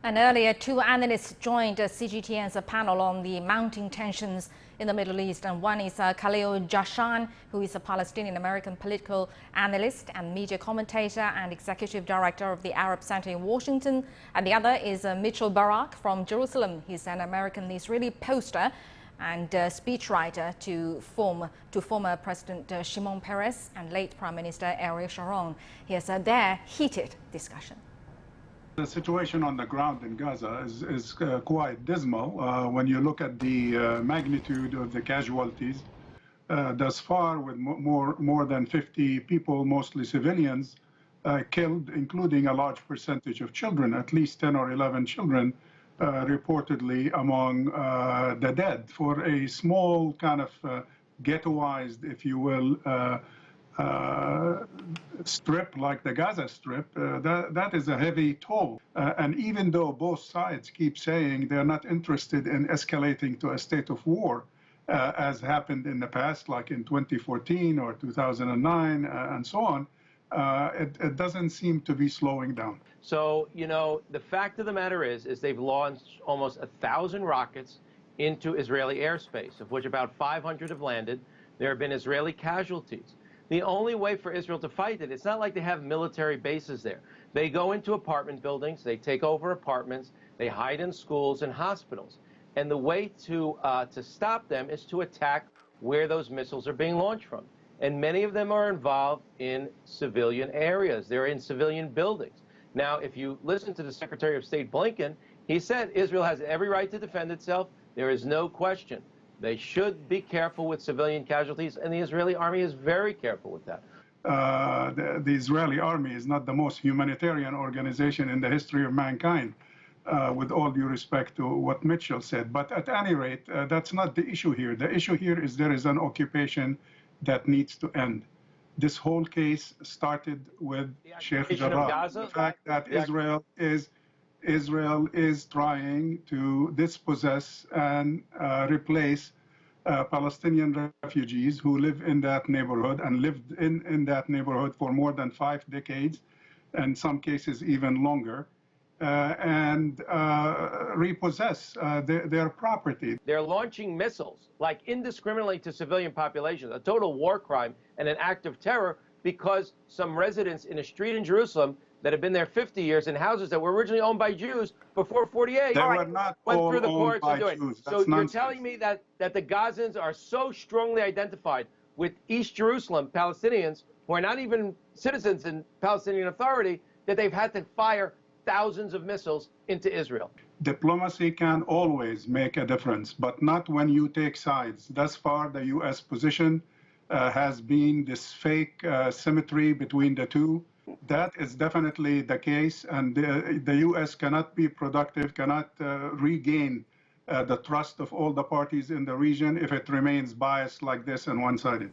And earlier, two analysts joined CGTN's panel on the mounting tensions in the Middle East. And one is Khalil Jahshan, who is a Palestinian American political analyst and media commentator and executive director of the Arab Center in Washington. And the other is Mitchell Barak from Jerusalem. He's an American-Israeli pollster and speechwriter to former President Shimon Peres and late Prime Minister Ariel Sharon. Here's their heated discussion. The situation on the ground in Gaza is quite dismal when you look at the magnitude of the casualties. Thus far, with more than 50 people, mostly civilians, killed, including a large percentage of children, at least 10 or 11 children, reportedly among the dead. For a small kind of ghettoized, if you will, strip like the Gaza Strip, that is a heavy toll. And even though both sides keep saying they're not interested in escalating to a state of war, as happened in the past, like in 2014 or 2009 and so on, it doesn't seem to be slowing down. So, you know, the fact of the matter is they've launched almost 1,000 rockets into Israeli airspace, of which about 500 have landed. There have been Israeli casualties. The only way for Israel to fight it, it's not like they have military bases there. They go into apartment buildings, they take over apartments, they hide in schools and hospitals. And the way to stop them is to attack where those missiles are being launched from. And many of them are involved in civilian areas. They're in civilian buildings. Now, if you listen to the Secretary of State Blinken, he said Israel has every right to defend itself. There is no question. They should be careful with civilian casualties, and the Israeli army is very careful with that. The Israeli army is not the most humanitarian organization in the history of mankind, with all due respect to what Mitchell said. But at any rate, that's not the issue here. The issue here is there is an occupation that needs to end. This whole case started with Sheikh Jarrah, the fact that Israel is trying to dispossess and replace Palestinian refugees who live in that neighborhood and lived in that neighborhood for more than 5 decades, and some cases even longer, and repossess their property. They're launching missiles, like indiscriminately to civilian populations, a total war crime and an act of terror, because some residents in a street in Jerusalem that have been there 50 years in houses that were originally owned by Jews before 48 they were not went all through the owned courts by and do it. Jews. So That's you're nonsense. telling me that the Gazans are so strongly identified with East Jerusalem Palestinians who are not even citizens in Palestinian Authority that they've had to fire thousands of missiles into Israel? Diplomacy can always make a difference, but not when you take sides. Thus far, the U.S. position has been this fake symmetry between the two. That is definitely the case, and the U.S. cannot be productive, cannot regain the trust of all the parties in the region if it remains biased like this and one-sided.